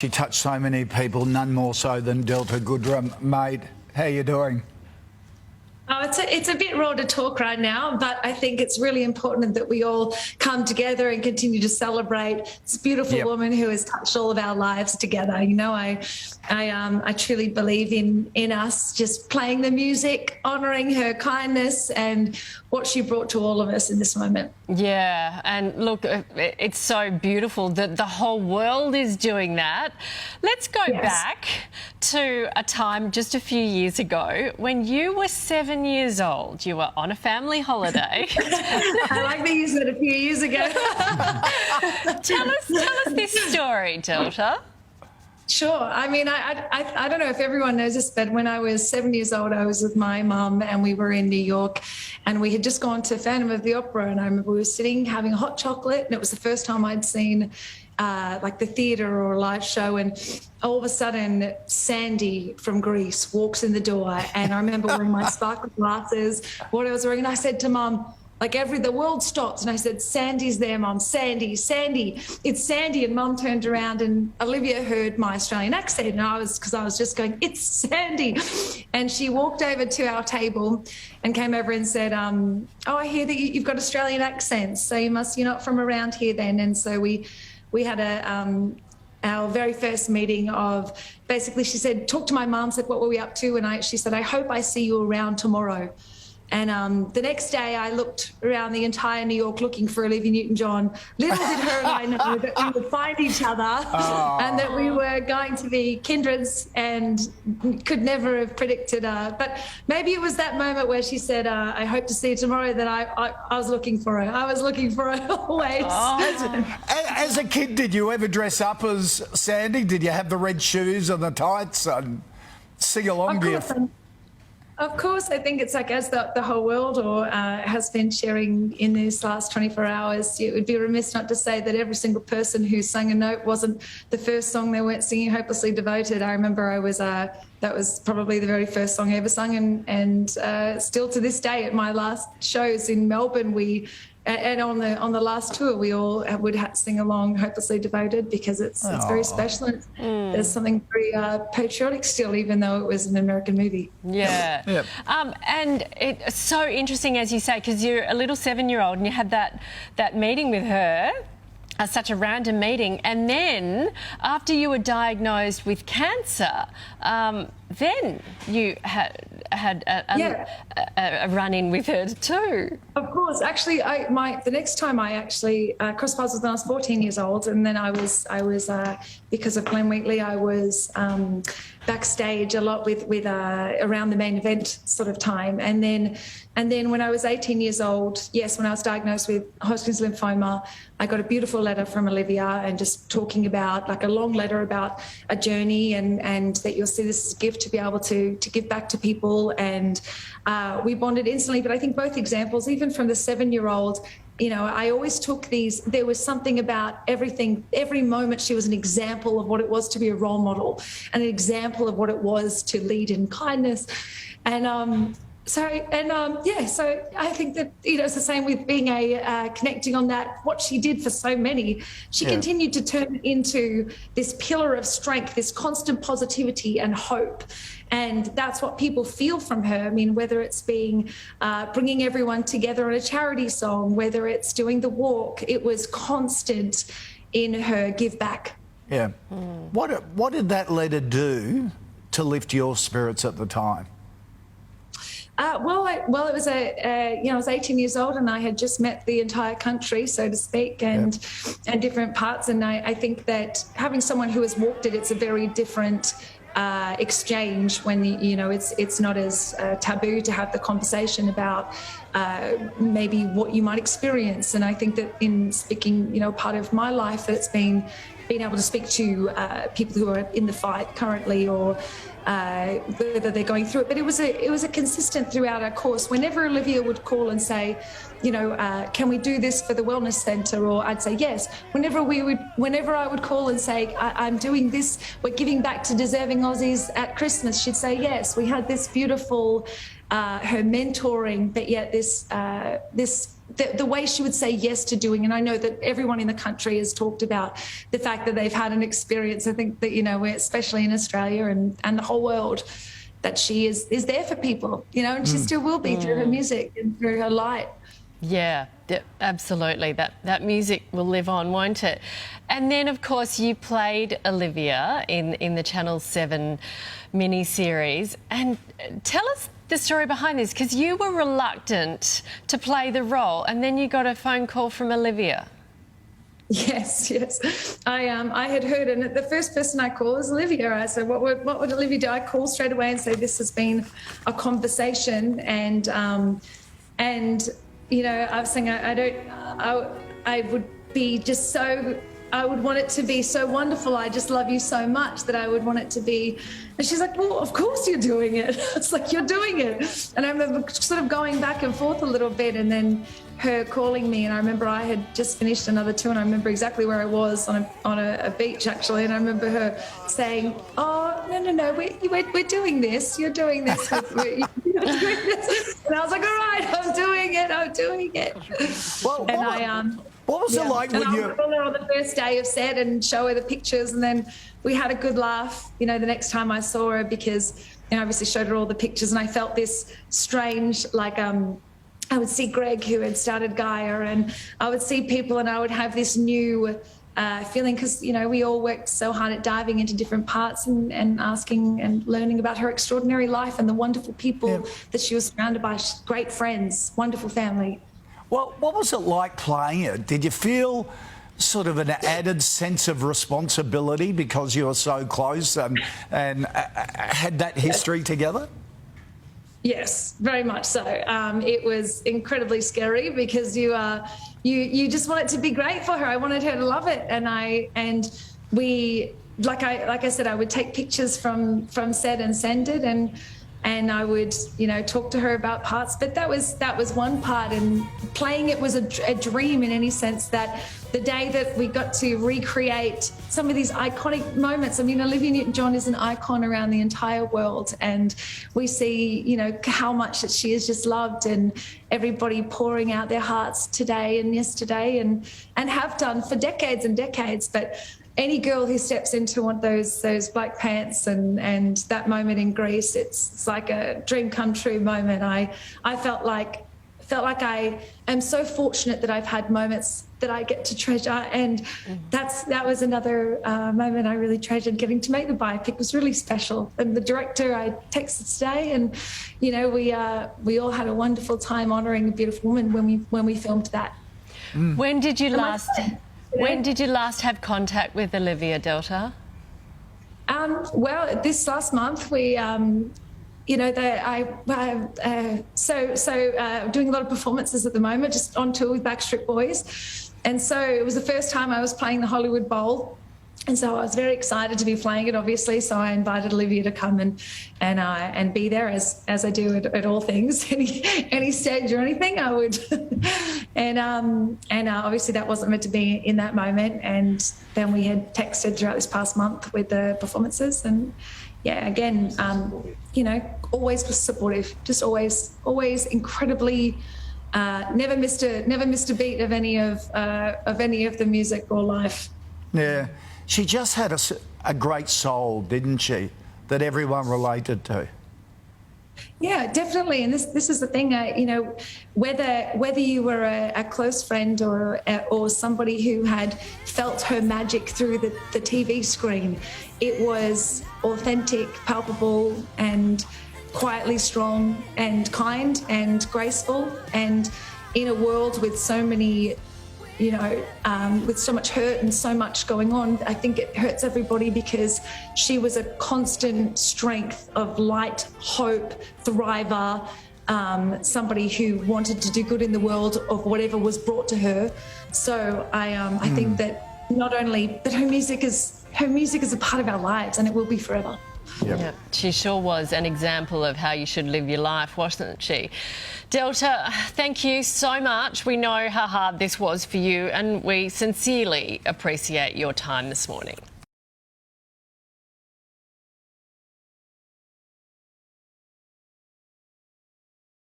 She touched so many people, none more so than Delta Goodrem. Mate, how you doing? Oh, it's a bit raw to talk right now, but I think it's really important that we all come together and continue to celebrate this beautiful woman who has touched all of our lives together. You know, I truly believe in us just playing the music, honouring her kindness and what she brought to all of us in this moment. Yeah, and look, it's so beautiful that the whole world is doing that. Let's go back to a time just a few years ago when you were 7 years old. You were on a family holiday. I like that you said a few years ago. Tell us this story, Delta. Sure. I mean, I don't know if everyone knows this, but when I was 7 years old, I was with my mum and we were in New York and we had just gone to Phantom of the Opera, and I remember we were sitting having a hot chocolate, and it was the first time I'd seen like the theatre or a live show, and all of a sudden Sandy from Greece walks in the door, and I remember wearing my sparkly glasses, what I was wearing, and I said to Mum, like the world stopped, and I said, "Sandy's there, Mum, Sandy, it's Sandy." And Mum turned around and Olivia heard my Australian accent, and because I was just going, "It's Sandy." And she walked over to our table and came over and said, "Oh, I hear that you've got Australian accents, so you're not from around here then." And so we had our very first meeting of, basically she said, "Talk to my mum," said, "What were we up to?" And she said, "I hope I see you around tomorrow." And the next day I looked around the entire New York looking for Olivia Newton-John. Little did her and I know that we would find each other and that we were going to be kindreds, and could never have predicted. But maybe it was that moment where she said, "I hope to see you tomorrow," that I was looking for her. I was looking for her always. As a kid, did you ever dress up as Sandy? Did you have the red shoes and the tights and sing along? Of course, I think it's like, as the whole world has been sharing in these last 24 hours, it would be remiss not to say that every single person who sang a note wasn't the first song they weren't singing Hopelessly Devoted. I remember that was probably the very first song I ever sung, and still to this day at my last shows in Melbourne, and on the last tour, we all would sing along Hopelessly Devoted, because it's very special. And there's something very patriotic still, even though it was an American movie. Yeah. And it's so interesting, as you say, because you're a little 7-year-old and you had that meeting with her, such a random meeting, and then after you were diagnosed with cancer, then you had a run-in with her too. Of course. Actually, the next time I actually crossed paths was when I was 14 years old, and then I was because of Glenn Wheatley, I was backstage a lot with around the main event sort of time, and then when I was 18 years old, when I was diagnosed with Hodgkin's lymphoma, I got a beautiful letter from Olivia, and just talking about, like, a long letter about a journey, and that you'll see this as a gift to be able to give back to people, and we bonded instantly. But I think both examples, even from the 7-year-old, I always took these, there was something about every moment she was an example of what it was to be a role model, and an example of what it was to lead in kindness. And so I think that, it's the same with being connecting on that, what she did for so many. She continued to turn into this pillar of strength, this constant positivity and hope. And that's what people feel from her. I mean, whether it's bringing everyone together on a charity song, whether it's doing the walk, it was constant in her give back. Yeah. What did that letter do to lift your spirits at the time? It was I was 18 years old, and I had just met the entire country, so to speak, and different parts. And I think that having someone who has walked it, it's a very different exchange when it's not as taboo to have the conversation about maybe what you might experience. And I think that in speaking, part of my life, that's being able to speak to people who are in the fight currently, or whether they're going through it. But it was a consistent throughout our course. Whenever Olivia would call and say, can we do this for the wellness centre? Or I'd say yes. Whenever I would call and say, I'm doing this, we're giving back to deserving Aussies at Christmas, she'd say yes. We had this beautiful, her mentoring, but yet this the way she would say yes to doing, and I know that everyone in the country has talked about the fact that they've had an experience. I think that, you know, especially in Australia and the whole world, that she is there for people, you know, and she still will be through her music and through her light. Yeah, absolutely. That music will live on, won't it? And then, of course, you played Olivia in the Channel 7 mini-series. And tell us the story behind this, because you were reluctant to play the role and then you got a phone call from Olivia. Yes. I had heard, and the first person I called was Olivia. I said, what would Olivia do? I called straight away and say, this has been a conversation, and you know, I was saying, I would be just so, I would want it to be so wonderful. I just love you so much that I would want it to be. And she's like, well, of course you're doing it. It's like, you're doing it. And I remember sort of going back and forth a little bit, and then her calling me. And I remember I had just finished another tour, and I remember exactly where I was on a beach, actually. And I remember her saying, oh, no, we're doing this. You're doing this. You're doing this. And I was like, all right, I'm doing it. Well, and what was it like when you... I call her on the first day of set and show her the pictures, and then we had a good laugh, you know, the next time I saw her, because, you know, obviously showed her all the pictures, and I felt this strange, like, I would see Greg, who had started Gaia, and I would see people, and I would have this new feeling, because, you know, we all worked so hard at diving into different parts and asking and learning about her extraordinary life and the wonderful people that she was surrounded by, great friends, wonderful family. Well, what was it like playing it? Did you feel sort of an added sense of responsibility because you were so close and had that history together? Yes, very much so. It was incredibly scary because you just want it to be great for her. I wanted her to love it, and we, like I said, I would take pictures from set and send it, and I would, you know, talk to her about parts. But that was one part, and playing it was a dream in any sense, that the day that we got to recreate some of these iconic moments. I mean, Olivia Newton-John is an icon around the entire world, and we see, you know, how much that she is just loved, and everybody pouring out their hearts today and yesterday, and have done for decades and decades. But any girl who steps into one of those black pants and that moment in Greece, it's like a dream come true moment. I felt like I am so fortunate that I've had moments that I get to treasure, and that was another moment I really treasured. Getting to make the biopic was really special, and the director I texted today, and, you know, we all had a wonderful time honouring a beautiful woman when we filmed that. When did you last have contact with Olivia, Delta? Well, this last month we, you know, doing a lot of performances at the moment, just on tour with Backstreet Boys, and so it was the first time I was playing the Hollywood Bowl. And so I was very excited to be playing it, obviously. So I invited Olivia to come and be there, as I do at all things, any stage or anything I would. and obviously that wasn't meant to be in that moment. And then we had texted throughout this past month with the performances, and yeah, again, you know, always was supportive, just always incredibly. Never missed a beat of any of the music or life. Yeah. She just had a great soul, didn't she, that everyone related to? Yeah, definitely. And this is the thing, you know, whether you were a close friend or somebody who had felt her magic through the TV screen, it was authentic, palpable, and quietly strong and kind and graceful. And in a world with so many, you know, with so much hurt and so much going on, I think it hurts everybody, because she was a constant strength of light, hope, thriver, somebody who wanted to do good in the world of whatever was brought to her. So I think that not only, but her music is a part of our lives, and it will be forever. Yep. She sure was an example of how you should live your life, wasn't she? Delta, thank you so much. We know how hard this was for you, and we sincerely appreciate your time this morning.